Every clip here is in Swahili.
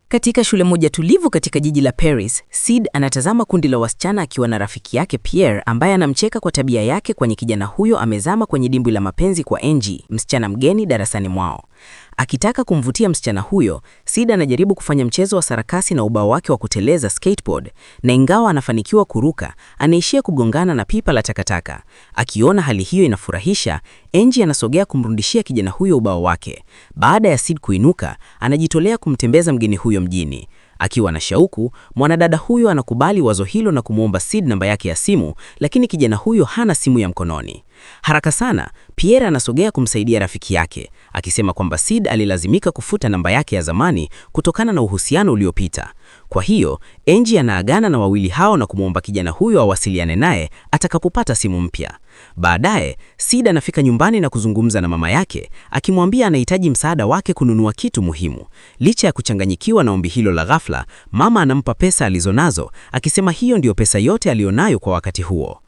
Katika shule moja tulivu katika jiji la Paris, Sid anatazama kundi la wasichana akiwa na rafiki yake Pierre ambaye anamcheka kwa tabia yake, kwani kijana huyo amezama kwenye dimbwi la mapenzi kwa Angie, msichana mgeni darasani mwao. Akitaka kumvutia msichana huyo, Sid anajaribu kufanya mchezo wa sarakasi na ubao wake wa kuteleza skateboard, na ingawa anafanikiwa kuruka, anaishia kugongana na pipa la takataka. Akiona hali hiyo inafurahisha, Angie anasogea kumrudishia kijana huyo ubao wake. Baada ya Sid kuinuka, anajitolea kumtembeza mgeni huyo mjini. Akiwa na shauku, mwanadada huyo anakubali wazo hilo na kumwomba Sid namba yake ya simu, lakini kijana huyo hana simu ya mkononi. Haraka sana, Pierre anasogea kumsaidia rafiki yake, akisema kwamba Sid alilazimika kufuta namba yake ya zamani kutokana na uhusiano uliopita. Kwa hiyo, Angie anaagana na wawili hao na kumwomba kijana huyo awasiliane naye atakapopata simu mpya. Baadaye, Sid anafika nyumbani na kuzungumza na mama yake, akimwambia anahitaji msaada wake kununua kitu muhimu. Licha ya kuchanganyikiwa na ombi hilo la ghafla, mama anampa pesa alizonazo, akisema hiyo ndiyo pesa yote alionayo kwa wakati huo.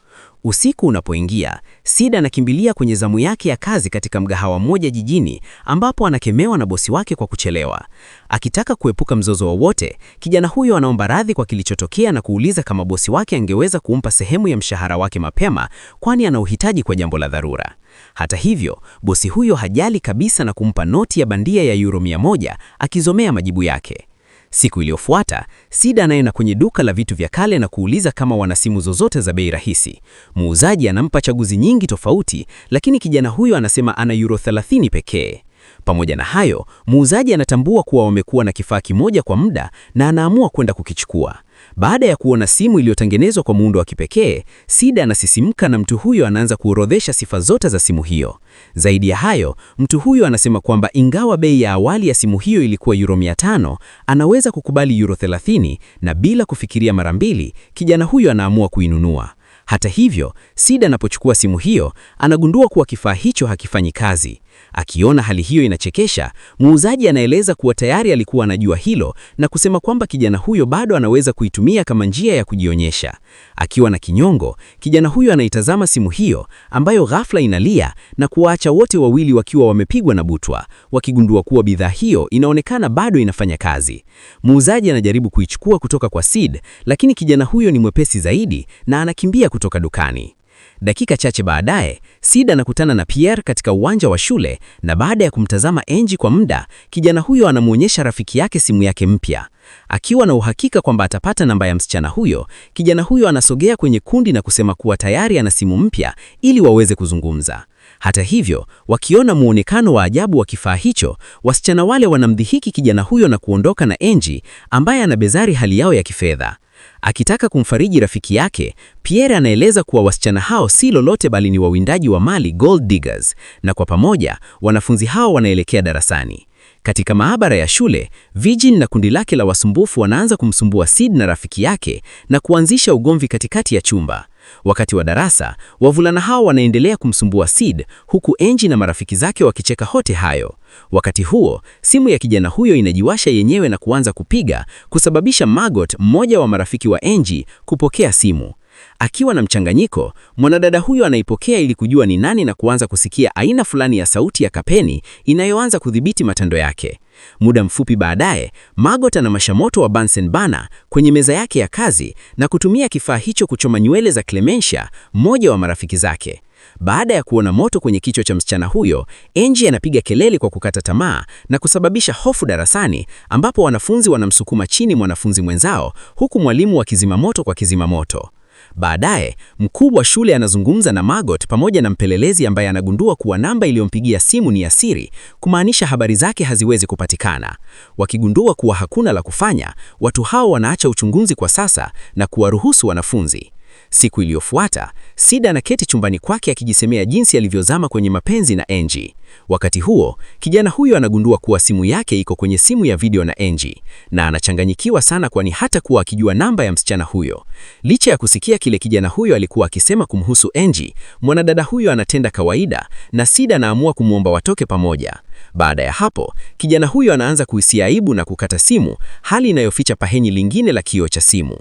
Usiku unapoingia, Sid anakimbilia kwenye zamu yake ya kazi katika mgahawa mmoja jijini, ambapo anakemewa na bosi wake kwa kuchelewa. Akitaka kuepuka mzozo wowote, kijana huyo anaomba radhi kwa kilichotokea na kuuliza kama bosi wake angeweza kumpa sehemu ya mshahara wake mapema, kwani ana uhitaji kwa jambo la dharura. Hata hivyo, bosi huyo hajali kabisa na kumpa noti ya bandia ya euro 100, akizomea majibu yake. Siku iliyofuata, Sid anaenda kwenye duka la vitu vya kale na kuuliza kama wana simu zozote za bei rahisi. Muuzaji anampa chaguzi nyingi tofauti, lakini kijana huyo anasema ana euro 30 pekee. Pamoja na hayo, muuzaji anatambua kuwa wamekuwa na kifaa kimoja kwa muda na anaamua kwenda kukichukua. Baada ya kuona simu iliyotengenezwa kwa muundo wa kipekee, Sid anasisimka na mtu huyo anaanza kuorodhesha sifa zote za simu hiyo. Zaidi ya hayo, mtu huyo anasema kwamba ingawa bei ya awali ya simu hiyo ilikuwa euro 500, anaweza kukubali euro 30, na bila kufikiria mara mbili, kijana huyo anaamua kuinunua. Hata hivyo, Sid anapochukua simu hiyo, anagundua kuwa kifaa hicho hakifanyi kazi. Akiona hali hiyo inachekesha, muuzaji anaeleza kuwa tayari alikuwa anajua hilo na kusema kwamba kijana huyo bado anaweza kuitumia kama njia ya kujionyesha. Akiwa na kinyongo, kijana huyo anaitazama simu hiyo ambayo ghafla inalia na kuwaacha wote wawili wakiwa wamepigwa na butwa, wakigundua kuwa bidhaa hiyo inaonekana bado inafanya kazi. Muuzaji anajaribu kuichukua kutoka kwa Sid, lakini kijana huyo ni mwepesi zaidi na anakimbia kutoka dukani. Dakika chache baadaye, Sid anakutana na Pierre katika uwanja wa shule, na baada ya kumtazama Angie kwa muda, kijana huyo anamuonyesha rafiki yake simu yake mpya. Akiwa na uhakika kwamba atapata namba ya msichana huyo, kijana huyo anasogea kwenye kundi na kusema kuwa tayari ana simu mpya ili waweze kuzungumza. Hata hivyo, wakiona muonekano wa ajabu wa kifaa hicho, wasichana wale wanamdhihaki kijana huyo na kuondoka na Angie, ambaye anabezari hali yao ya kifedha. Akitaka kumfariji rafiki yake, Pierre anaeleza kuwa wasichana hao si lolote bali ni wawindaji wa mali, gold diggers, na kwa pamoja wanafunzi hao wanaelekea darasani. Katika maabara ya shule, Virgin na kundi lake la wasumbufu wanaanza kumsumbua Sid na rafiki yake na kuanzisha ugomvi katikati ya chumba. Wakati wa darasa, wavulana hao wanaendelea kumsumbua Sid, huku Angie na marafiki zake wakicheka hote hayo. Wakati huo, simu ya kijana huyo inajiwasha yenyewe na kuanza kupiga, kusababisha Margot, mmoja wa marafiki wa Angie, kupokea simu. Akiwa na mchanganyiko, mwanadada huyo anaipokea ili kujua ni nani na kuanza kusikia aina fulani ya sauti ya kapeni inayoanza kudhibiti matendo yake. Muda mfupi baadaye, Margot anawasha moto wa Bunsen burner kwenye meza yake ya kazi na kutumia kifaa hicho kuchoma nywele za Clementia, mmoja wa marafiki zake. Baada ya kuona moto kwenye kichwa cha msichana huyo, Angie anapiga kelele kwa kukata tamaa na kusababisha hofu darasani, ambapo wanafunzi wanamsukuma chini mwanafunzi mwenzao, huku mwalimu akizima moto kwa kizima moto. Baadaye, mkuu wa shule anazungumza na Margot pamoja na mpelelezi ambaye anagundua kuwa namba iliyompigia simu ni ya siri, kumaanisha habari zake haziwezi kupatikana. Wakigundua kuwa hakuna la kufanya, watu hao wanaacha uchunguzi kwa sasa na kuwaruhusu wanafunzi. Siku iliyofuata, Sid anaketi chumbani kwake akijisemea jinsi alivyozama kwenye mapenzi na Angie. Wakati huo, kijana huyo anagundua kuwa simu yake iko kwenye simu ya video na Angie, na anachanganyikiwa sana kwani hata kuwa akijua namba ya msichana huyo. Licha ya kusikia kile kijana huyo alikuwa akisema kumhusu Angie, mwanadada huyo anatenda kawaida na Sid anaamua kumwomba watoke pamoja. Baada ya hapo, kijana huyo anaanza kuhisi aibu na kukata simu, hali inayoficha paheni lingine la kioo cha simu.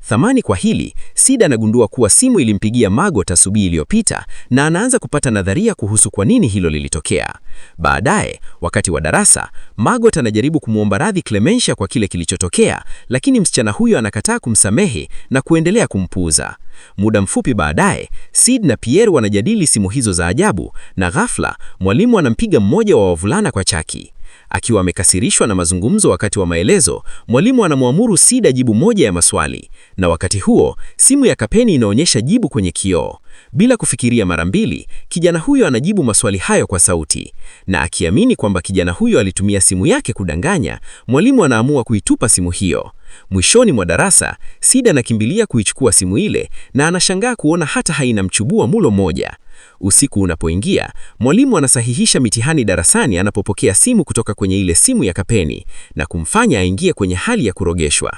Thamani kwa hili, Sid anagundua kuwa simu ilimpigia Margot asubuhi iliyopita na anaanza kupata nadharia kuhusu kwa nini hilo lilitokea. Baadaye, wakati wa darasa, Margot anajaribu kumwomba radhi Clementia kwa kile kilichotokea, lakini msichana huyo anakataa kumsamehe na kuendelea kumpuuza. Muda mfupi baadaye, Sid na Pierre wanajadili simu hizo za ajabu na ghafla, mwalimu anampiga mmoja wa wavulana kwa chaki. Akiwa amekasirishwa na mazungumzo wakati wa maelezo, mwalimu anamwamuru Sid ajibu moja ya maswali, na wakati huo, simu ya kapeni inaonyesha jibu kwenye kioo. Bila kufikiria mara mbili, kijana huyo anajibu maswali hayo kwa sauti, na akiamini kwamba kijana huyo alitumia simu yake kudanganya, mwalimu anaamua kuitupa simu hiyo. Mwishoni mwa darasa, Sid anakimbilia kuichukua simu ile na anashangaa kuona hata haina mchubua mulo moja. Usiku unapoingia, mwalimu anasahihisha mitihani darasani anapopokea simu kutoka kwenye ile simu ya kapeni na kumfanya aingie kwenye hali ya kurogeshwa.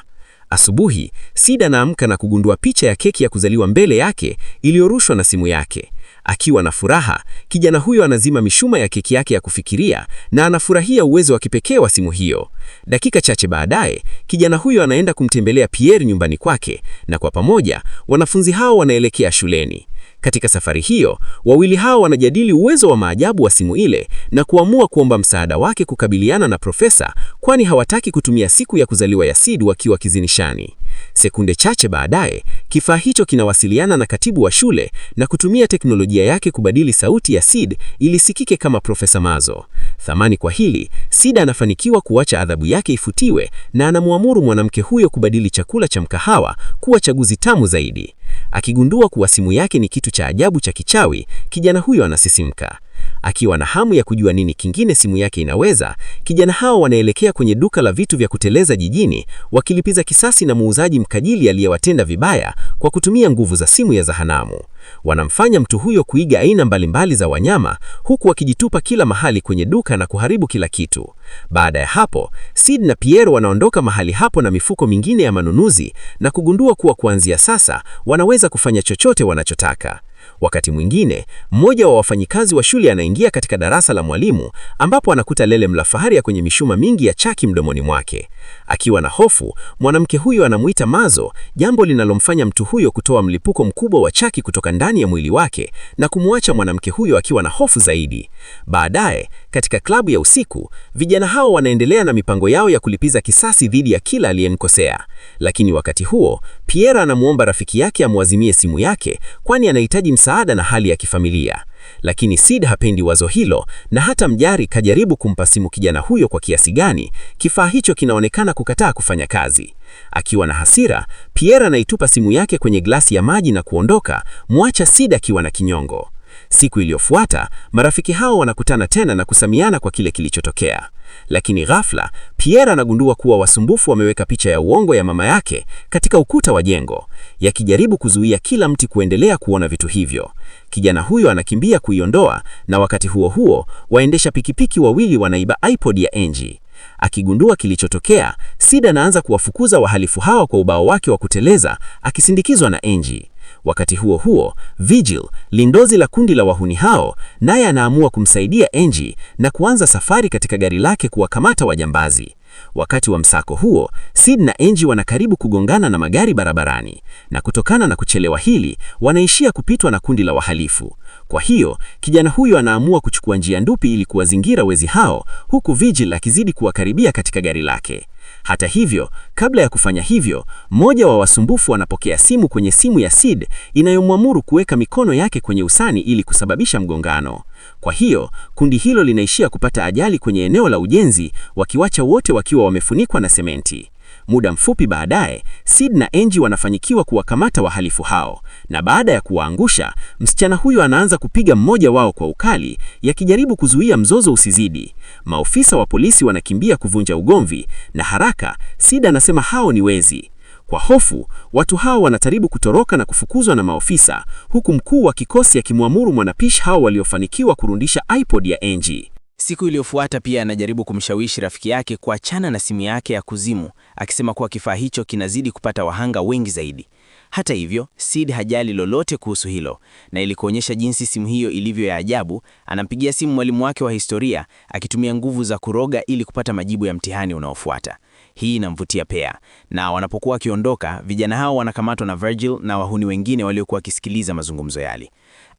Asubuhi, Sid anaamka na kugundua picha ya keki ya kuzaliwa mbele yake iliyorushwa na simu yake. Akiwa na furaha, kijana huyo anazima mishumaa ya keki yake ya kufikiria na anafurahia uwezo wa kipekee wa simu hiyo. Dakika chache baadaye, kijana huyo anaenda kumtembelea Pierre nyumbani kwake na kwa pamoja, wanafunzi hao wanaelekea shuleni. Katika safari hiyo, wawili hao wanajadili uwezo wa maajabu wa simu ile na kuamua kuomba msaada wake kukabiliana na profesa, kwani hawataki kutumia siku ya kuzaliwa ya Sid wakiwa kizinishani. Sekunde chache baadaye, kifaa hicho kinawasiliana na katibu wa shule na kutumia teknolojia yake kubadili sauti ya Sid ili sikike kama Profesa Mazo. Thamani kwa hili, Sid anafanikiwa kuacha adhabu yake ifutiwe na anamwamuru mwanamke huyo kubadili chakula cha mkahawa kuwa chaguzi tamu zaidi. Akigundua kuwa simu yake ni kitu cha ajabu cha kichawi, kijana huyo anasisimka. Akiwa na hamu ya kujua nini kingine simu yake inaweza, kijana hao wanaelekea kwenye duka la vitu vya kuteleza jijini, wakilipiza kisasi na muuzaji mkajili aliyewatenda vibaya kwa kutumia nguvu za simu ya zahanamu. Wanamfanya mtu huyo kuiga aina mbalimbali za wanyama, huku wakijitupa kila mahali kwenye duka na kuharibu kila kitu. Baada ya hapo, Sid na Pierre wanaondoka mahali hapo na mifuko mingine ya manunuzi na kugundua kuwa kuanzia sasa wanaweza kufanya chochote wanachotaka. Wakati mwingine, mmoja wa wafanyikazi wa shule anaingia katika darasa la mwalimu ambapo anakuta lele mlafaharia kwenye mishuma mingi ya chaki mdomoni mwake. Akiwa na hofu, mwanamke huyo anamuita Mazo, jambo linalomfanya mtu huyo kutoa mlipuko mkubwa wa chaki kutoka ndani ya mwili wake na kumwacha mwanamke huyo akiwa na hofu zaidi. Baadaye, katika klabu ya usiku, vijana hao wanaendelea na mipango yao ya kulipiza kisasi dhidi ya kila aliyemkosea. Lakini wakati huo, Pierre anamuomba rafiki yake amwazimie simu yake kwani anahitaji msaada na hali ya kifamilia. Lakini Sid hapendi wazo hilo na hata mjari kajaribu kumpa simu kijana huyo kwa kiasi gani, kifaa hicho kinaonekana kukataa kufanya kazi. Akiwa na hasira, Pierre anaitupa simu yake kwenye glasi ya maji na kuondoka, mwacha Sid akiwa na kinyongo. Siku iliyofuata, marafiki hao wanakutana tena na kusamiana kwa kile kilichotokea. Lakini ghafla, Pierre anagundua kuwa wasumbufu wameweka picha ya uongo ya mama yake katika ukuta wa jengo, yakijaribu kuzuia kila mtu kuendelea kuona vitu hivyo. Kijana huyo anakimbia kuiondoa na wakati huo huo, waendesha pikipiki wawili wanaiba iPod ya Angie. Akigundua kilichotokea, Sid anaanza kuwafukuza wahalifu hao kwa ubao wake wa kuteleza, akisindikizwa na Angie. Wakati huo huo, Vigil, lindozi la kundi la wahuni hao, naye anaamua kumsaidia Angie na kuanza safari katika gari lake kuwakamata wajambazi. Wakati wa msako huo, Sid na Angie wanakaribu kugongana na magari barabarani, na kutokana na kuchelewa hili, wanaishia kupitwa na kundi la wahalifu. Kwa hiyo, kijana huyo anaamua kuchukua njia ndupi ili kuwazingira wezi hao, huku Vigil akizidi kuwakaribia katika gari lake. Hata hivyo, kabla ya kufanya hivyo, mmoja wa wasumbufu anapokea simu kwenye simu ya Sid inayomwamuru kuweka mikono yake kwenye usani ili kusababisha mgongano. Kwa hiyo, kundi hilo linaishia kupata ajali kwenye eneo la ujenzi, wakiwacha wote wakiwa wamefunikwa na sementi. Muda mfupi baadaye, Sid na Angie wanafanikiwa kuwakamata wahalifu hao, na baada ya kuwaangusha, msichana huyo anaanza kupiga mmoja wao kwa ukali, yakijaribu kuzuia mzozo usizidi. Maofisa wa polisi wanakimbia kuvunja ugomvi, na haraka, Sid anasema hao ni wezi. Kwa hofu, watu hao wanajaribu kutoroka na kufukuzwa na maofisa, huku mkuu wa kikosi akimwamuru mwanapishi hao waliofanikiwa kurudisha iPod ya Angie. Siku iliyofuata pia anajaribu kumshawishi rafiki yake kuachana na simu yake ya kuzimu, akisema kuwa kifaa hicho kinazidi kupata wahanga wengi zaidi. Hata hivyo, Sid hajali lolote kuhusu hilo, na ili kuonyesha jinsi simu hiyo ilivyo ya ajabu, anampigia simu mwalimu wake wa historia akitumia nguvu za kuroga ili kupata majibu ya mtihani unaofuata. Hii inamvutia Pear, na wanapokuwa wakiondoka, vijana hao wanakamatwa na Virgil na wahuni wengine waliokuwa wakisikiliza mazungumzo yale.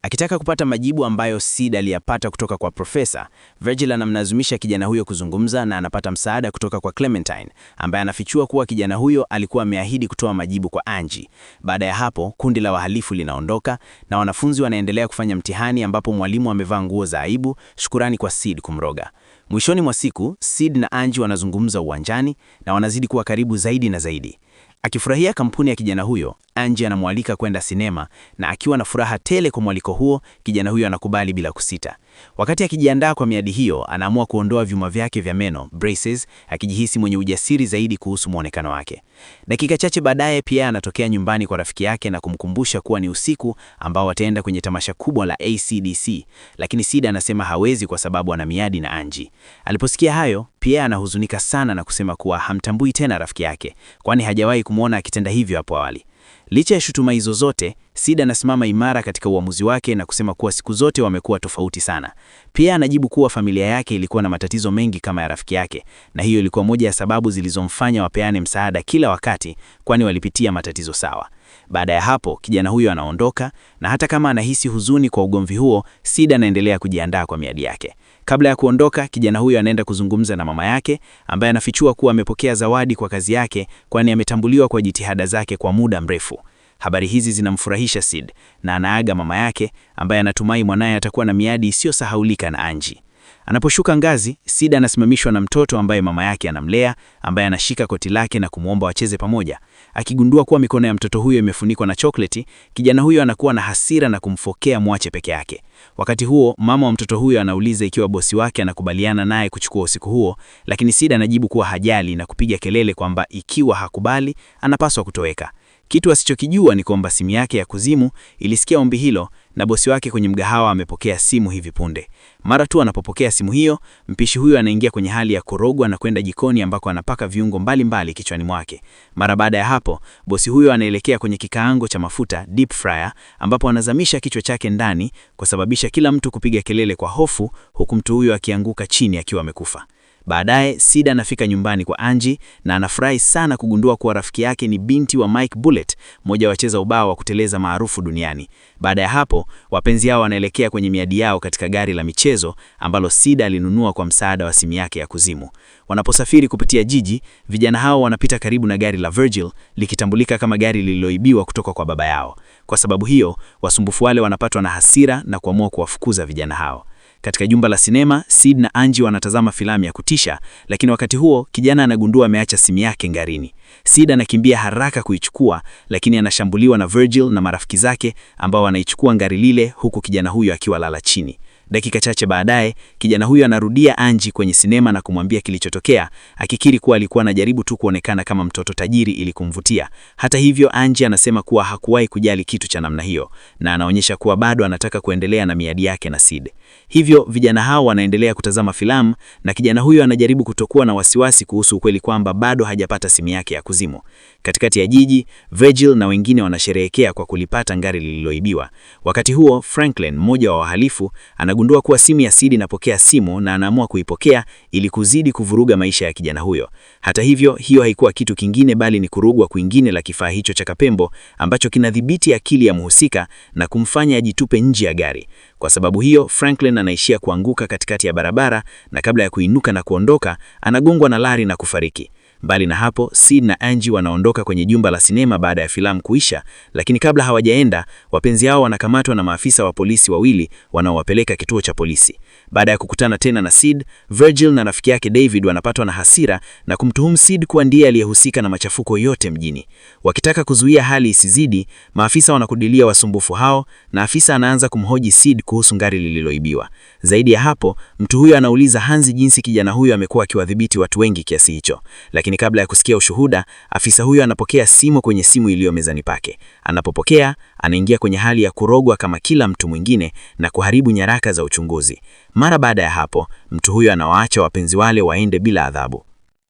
Akitaka kupata majibu ambayo Sid aliyapata kutoka kwa profesa, Virgil anamlazimisha kijana huyo kuzungumza na anapata msaada kutoka kwa Clementine, ambaye anafichua kuwa kijana huyo alikuwa ameahidi kutoa majibu kwa Angie. Baada ya hapo, kundi la wahalifu linaondoka na wanafunzi wanaendelea kufanya mtihani ambapo mwalimu amevaa nguo za aibu, shukurani kwa Sid kumroga. Mwishoni mwa siku, Sid na Angie wanazungumza uwanjani na wanazidi kuwa karibu zaidi na zaidi. Akifurahia kampuni ya kijana huyo, Angie anamwalika kwenda sinema, na akiwa na furaha tele kwa mwaliko huo, kijana huyo anakubali bila kusita. Wakati akijiandaa kwa miadi hiyo, anaamua kuondoa vyuma vyake vya meno, braces, akijihisi mwenye ujasiri zaidi kuhusu muonekano wake. Dakika chache baadaye pia anatokea nyumbani kwa rafiki yake na kumkumbusha kuwa ni usiku ambao wataenda kwenye tamasha kubwa la AC/DC, lakini Sid anasema hawezi kwa sababu ana miadi na Angie. Aliposikia hayo, pia anahuzunika sana na kusema kuwa hamtambui tena rafiki yake, kwani hajawahi kumwona akitenda hivyo hapo awali. Licha ya shutuma hizo zote, Sid anasimama imara katika uamuzi wake na kusema kuwa siku zote wamekuwa tofauti sana. Pia anajibu kuwa familia yake ilikuwa na matatizo mengi kama ya rafiki yake, na hiyo ilikuwa moja ya sababu zilizomfanya wapeane msaada kila wakati, kwani walipitia matatizo sawa. Baada ya hapo, kijana huyo anaondoka, na hata kama anahisi huzuni kwa ugomvi huo, Sid anaendelea kujiandaa kwa miadi yake. Kabla ya kuondoka, kijana huyo anaenda kuzungumza na mama yake, ambaye anafichua kuwa amepokea zawadi kwa kazi yake, kwani ametambuliwa kwa jitihada zake kwa muda mrefu. Habari hizi zinamfurahisha Sid, na anaaga mama yake, ambaye anatumai mwanaye atakuwa na miadi isiyosahaulika na Angie. Anaposhuka ngazi, Sid anasimamishwa na mtoto ambaye mama yake anamlea, ambaye anashika koti lake na kumwomba wacheze pamoja. Akigundua kuwa mikono ya mtoto huyo imefunikwa na chokoleti, kijana huyo anakuwa na hasira na kumfokea mwache peke yake. Wakati huo, mama wa mtoto huyo anauliza ikiwa bosi wake anakubaliana naye kuchukua usiku huo, lakini Sid anajibu kuwa hajali na kupiga kelele kwamba ikiwa hakubali, anapaswa kutoweka. Kitu asichokijua ni kwamba simu yake ya kuzimu ilisikia ombi hilo, na bosi wake kwenye mgahawa amepokea simu hivi punde. Mara tu anapopokea simu hiyo, mpishi huyo anaingia kwenye hali ya kurogwa na kwenda jikoni ambako anapaka viungo mbalimbali kichwani mwake. Mara baada ya hapo, bosi huyo anaelekea kwenye kikaango cha mafuta, deep fryer, ambapo anazamisha kichwa chake ndani kusababisha kila mtu kupiga kelele kwa hofu, huku mtu huyo akianguka chini akiwa amekufa. Baadaye, Sid anafika nyumbani kwa Angie na anafurahi sana kugundua kuwa rafiki yake ni binti wa Mike Bullet, mmoja wa wacheza ubao wa kuteleza maarufu duniani. Baada ya hapo, wapenzi hao wanaelekea kwenye miadi yao katika gari la michezo ambalo Sid alinunua kwa msaada wa simu yake ya kuzimu. Wanaposafiri kupitia jiji, vijana hao wanapita karibu na gari la Virgil, likitambulika kama gari lililoibiwa kutoka kwa baba yao. Kwa sababu hiyo, wasumbufu wale wanapatwa na hasira na kuamua kuwafukuza vijana hao. Katika jumba la sinema, Sid na Angie wanatazama filamu ya kutisha, lakini wakati huo kijana anagundua ameacha simu yake ngarini. Sid anakimbia haraka kuichukua, lakini anashambuliwa na Virgil na marafiki zake ambao wanaichukua ngari lile, huku kijana huyo akiwa lala chini. Dakika chache baadaye, kijana huyo anarudia Angie kwenye sinema na kumwambia kilichotokea, akikiri kuwa alikuwa anajaribu tu kuonekana kama mtoto tajiri ili kumvutia. Hata hivyo, Angie anasema kuwa hakuwahi kujali kitu cha namna hiyo, na anaonyesha kuwa bado anataka kuendelea na miadi yake na Sid. Hivyo, vijana hao wanaendelea kutazama filamu, na kijana huyo anajaribu kutokuwa na wasiwasi kuhusu ukweli kwamba bado hajapata simu yake ya kuzimu. Katikati ya jiji, Virgil na wengine wanasherehekea kwa kulipata ngari lililoibiwa. Wakati huo, Franklin, mmoja wa wahalifu, anagundua kuwa simu ya Sid inapokea simu na anaamua kuipokea ili kuzidi kuvuruga maisha ya kijana huyo. Hata hivyo, hiyo haikuwa kitu kingine bali ni kurugwa kwingine la kifaa hicho cha kapembo ambacho kinadhibiti akili ya mhusika na kumfanya ajitupe nje ya gari. Kwa sababu hiyo, Franklin anaishia kuanguka katikati ya barabara, na kabla ya kuinuka na kuondoka, anagongwa na lari na kufariki. Mbali na hapo, Sid na Angie wanaondoka kwenye jumba la sinema baada ya filamu kuisha, lakini kabla hawajaenda, wapenzi hao wanakamatwa na maafisa wa polisi wawili wanaowapeleka kituo cha polisi. Baada ya kukutana tena na Sid, Virgil na rafiki yake David wanapatwa na hasira na kumtuhumu Sid kuwa ndiye aliyehusika na machafuko yote mjini. Wakitaka kuzuia hali isizidi, maafisa wanakudilia wasumbufu hao na afisa anaanza kumhoji Sid kuhusu ngari lililoibiwa. Zaidi ya hapo, mtu huyo anauliza Hansi jinsi kijana huyo amekuwa akiwadhibiti watu wengi kiasi hicho. Lakini kabla ya kusikia ushuhuda, afisa huyo anapokea simu kwenye simu iliyo mezani pake. Anapopokea, anaingia kwenye hali ya kurogwa kama kila mtu mwingine na kuharibu nyaraka za uchunguzi. Mara baada ya hapo, mtu huyo anawaacha wapenzi wale waende bila adhabu.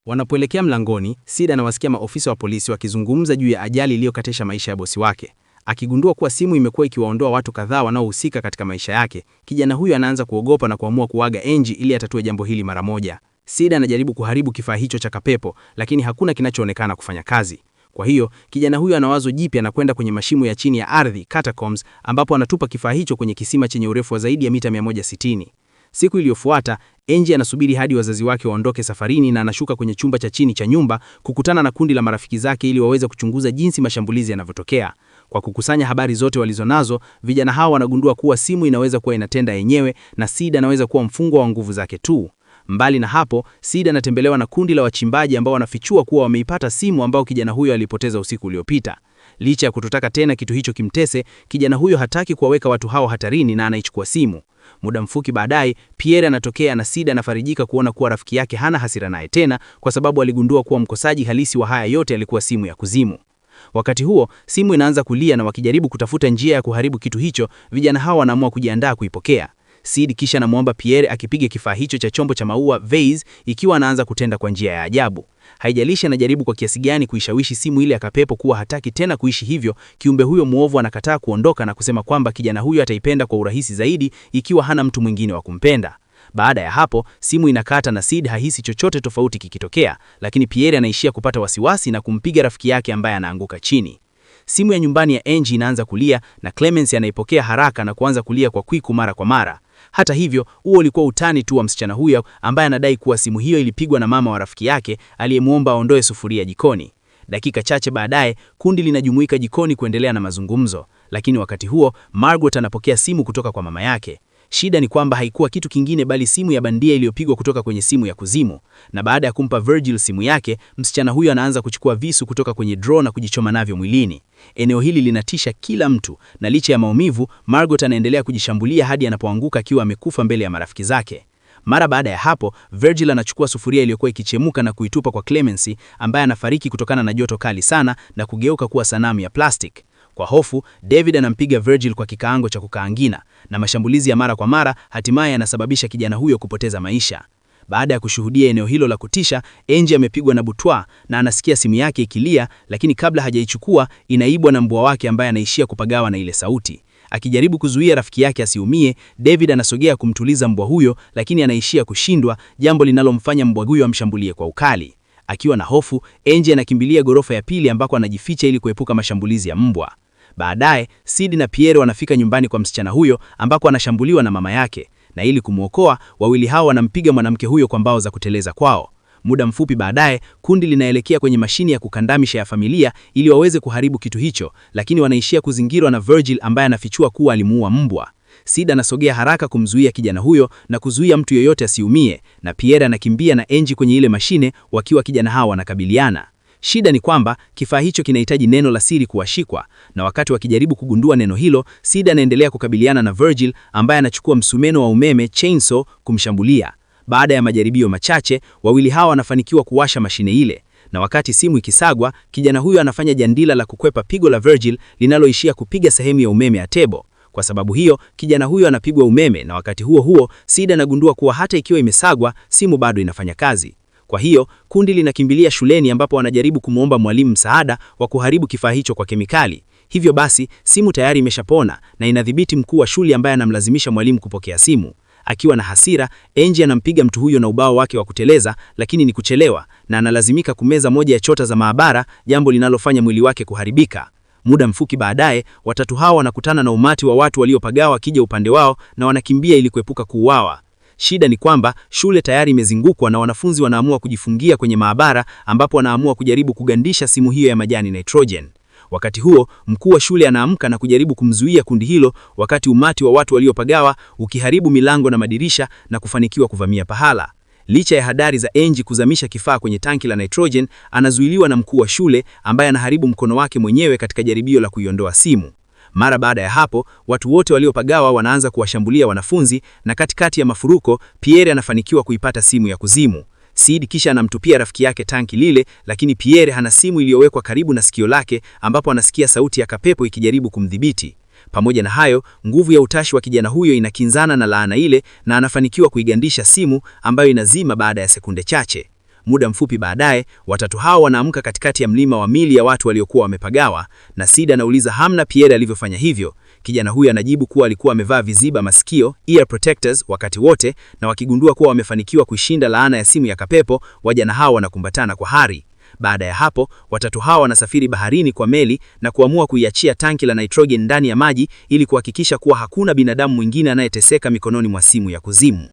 Wanapoelekea mlangoni, Sid anawasikia maofisa wa polisi wakizungumza juu ya ajali iliyokatisha maisha ya bosi wake. Akigundua kuwa simu imekuwa ikiwaondoa watu kadhaa wanaohusika katika maisha yake, kijana huyo anaanza kuogopa na kuamua kuaga Angie ili atatue jambo hili mara moja. Sid anajaribu kuharibu kifaa hicho cha kapepo, lakini hakuna kinachoonekana kufanya kazi. Kwa hiyo, kijana huyo ana wazo jipya na kwenda kwenye mashimo ya chini ya ardhi, catacombs, ambapo anatupa kifaa hicho kwenye kisima chenye urefu wa zaidi ya mita 160. Siku iliyofuata, Angie anasubiri hadi wazazi wake waondoke safarini na anashuka kwenye chumba cha chini cha nyumba kukutana na kundi la marafiki zake ili waweze kuchunguza jinsi mashambulizi yanavyotokea. Kwa kukusanya habari zote walizonazo, vijana hao wanagundua kuwa simu inaweza kuwa inatenda yenyewe na Sid anaweza kuwa mfungwa wa nguvu zake tu. Mbali na hapo, Sid anatembelewa na kundi la wachimbaji ambao wanafichua kuwa wameipata simu ambao kijana huyo alipoteza usiku uliopita. Licha ya kutotaka tena kitu hicho kimtese, kijana huyo hataki kuwaweka watu hao hatarini na anaichukua simu. Muda mfupi baadaye, Pierre anatokea na Sid anafarijika kuona kuwa rafiki yake hana hasira naye tena kwa sababu aligundua kuwa mkosaji halisi wa haya yote alikuwa simu ya kuzimu. Wakati huo, simu inaanza kulia na wakijaribu kutafuta njia ya kuharibu kitu hicho, vijana hao wanaamua kujiandaa kuipokea. Sid kisha anamuomba Pierre akipige kifaa hicho cha chombo cha maua vase ikiwa anaanza kutenda kwa njia ya ajabu. Haijalishi anajaribu kwa kiasi gani kuishawishi simu ile ya kapepo kuwa hataki tena kuishi hivyo, kiumbe huyo muovu anakataa kuondoka na kusema kwamba kijana huyo ataipenda kwa urahisi zaidi ikiwa hana mtu mwingine wa kumpenda. Baada ya hapo, simu inakata na Sid hahisi chochote tofauti kikitokea, lakini Pierre anaishia kupata wasiwasi na kumpiga rafiki yake ambaye anaanguka chini. Simu ya nyumbani ya Angie inaanza kulia na Clemence anaipokea haraka na kuanza kulia kwa kwiku mara kwa mara. Hata hivyo, huo ulikuwa utani tu wa msichana huyo ambaye anadai kuwa simu hiyo ilipigwa na mama wa rafiki yake aliyemuomba aondoe sufuria jikoni. Dakika chache baadaye, kundi linajumuika jikoni kuendelea na mazungumzo, lakini wakati huo Margaret anapokea simu kutoka kwa mama yake. Shida ni kwamba haikuwa kitu kingine bali simu ya bandia iliyopigwa kutoka kwenye simu ya kuzimu, na baada ya kumpa Virgil simu yake, msichana huyo anaanza kuchukua visu kutoka kwenye drawer na kujichoma navyo mwilini. Eneo hili linatisha kila mtu, na licha ya maumivu, Margaret anaendelea kujishambulia hadi anapoanguka akiwa amekufa mbele ya marafiki zake. Mara baada ya hapo, Virgil anachukua sufuria iliyokuwa ikichemuka na kuitupa kwa Clemency, ambaye anafariki kutokana na joto kali sana na kugeuka kuwa sanamu ya plastic. Kwa hofu, David anampiga Virgil kwa kikaango cha kukaangina, na mashambulizi ya mara kwa mara hatimaye yanasababisha kijana huyo kupoteza maisha. Baada ya kushuhudia eneo hilo la kutisha, Angie amepigwa na butwa na anasikia simu yake ikilia, lakini kabla hajaichukua inaibwa na mbwa wake ambaye anaishia kupagawa na ile sauti. Akijaribu kuzuia rafiki yake asiumie, David anasogea kumtuliza mbwa huyo, lakini anaishia kushindwa, jambo linalomfanya mbwa huyo amshambulie kwa ukali. Akiwa na hofu, Angie anakimbilia ghorofa ya pili ambako anajificha ili kuepuka mashambulizi ya mbwa. Baadaye, Sid na Pierre wanafika nyumbani kwa msichana huyo ambako anashambuliwa na mama yake, na ili kumwokoa, wawili hao wanampiga mwanamke huyo kwa mbao za kuteleza kwao. Muda mfupi baadaye, kundi linaelekea kwenye mashini ya kukandamisha ya familia ili waweze kuharibu kitu hicho, lakini wanaishia kuzingirwa na Virgil ambaye anafichua kuwa alimuua mbwa. Sid anasogea haraka kumzuia kijana huyo na kuzuia mtu yeyote asiumie, na Pierre anakimbia na Angie kwenye ile mashine wakiwa kijana hao wanakabiliana. Shida ni kwamba kifaa hicho kinahitaji neno la siri kuwashikwa, na wakati wakijaribu kugundua neno hilo, Sid anaendelea kukabiliana na Virgil ambaye anachukua msumeno wa umeme chainsaw kumshambulia. Baada ya majaribio machache, wawili hawa wanafanikiwa kuwasha mashine ile, na wakati simu ikisagwa, kijana huyo anafanya jandila la kukwepa pigo la Virgil linaloishia kupiga sehemu ya umeme ya tebo. Kwa sababu hiyo, kijana huyo anapigwa umeme, na wakati huo huo, Sid anagundua kuwa hata ikiwa imesagwa, simu bado inafanya kazi. Kwa hiyo, kundi linakimbilia shuleni ambapo wanajaribu kumuomba mwalimu msaada wa kuharibu kifaa hicho kwa kemikali. Hivyo basi, simu tayari imeshapona na inadhibiti mkuu wa shule ambaye anamlazimisha mwalimu kupokea simu. Akiwa na hasira, Angie anampiga mtu huyo na ubao wake wa kuteleza, lakini ni kuchelewa na analazimika kumeza moja ya chota za maabara, jambo linalofanya mwili wake kuharibika. Muda mfupi baadaye, watatu hao wanakutana na umati wa watu waliopagawa wakija upande wao na wanakimbia ili kuepuka kuuawa. Shida ni kwamba shule tayari imezingukwa na wanafunzi wanaamua kujifungia kwenye maabara ambapo wanaamua kujaribu kugandisha simu hiyo ya majani nitrogen. Wakati huo, mkuu wa shule anaamka na kujaribu kumzuia kundi hilo, wakati umati wa watu waliopagawa ukiharibu milango na madirisha na kufanikiwa kuvamia pahala. Licha ya hadari za Angie kuzamisha kifaa kwenye tanki la nitrogen, anazuiliwa na mkuu wa shule ambaye anaharibu mkono wake mwenyewe katika jaribio la kuiondoa simu. Mara baada ya hapo, watu wote waliopagawa wanaanza kuwashambulia wanafunzi, na katikati ya mafuruko, Pierre anafanikiwa kuipata simu ya kuzimu. Sid kisha anamtupia rafiki yake tanki lile, lakini Pierre hana simu iliyowekwa karibu na sikio lake ambapo anasikia sauti ya kapepo ikijaribu kumdhibiti. Pamoja na hayo, nguvu ya utashi wa kijana huyo inakinzana na laana ile na anafanikiwa kuigandisha simu ambayo inazima baada ya sekunde chache. Muda mfupi baadaye, watatu hao wanaamka katikati ya mlima wa mili ya watu waliokuwa wamepagawa, na Sid anauliza hamna Pierre alivyofanya hivyo. Kijana huyu anajibu kuwa alikuwa amevaa viziba masikio, ear protectors, wakati wote, na wakigundua kuwa wamefanikiwa kushinda laana ya simu ya kapepo, wajana hao wanakumbatana kwa hari. Baada ya hapo, watatu hao wanasafiri baharini kwa meli na kuamua kuiachia tanki la nitrogen ndani ya maji ili kuhakikisha kuwa hakuna binadamu mwingine anayeteseka mikononi mwa simu ya kuzimu.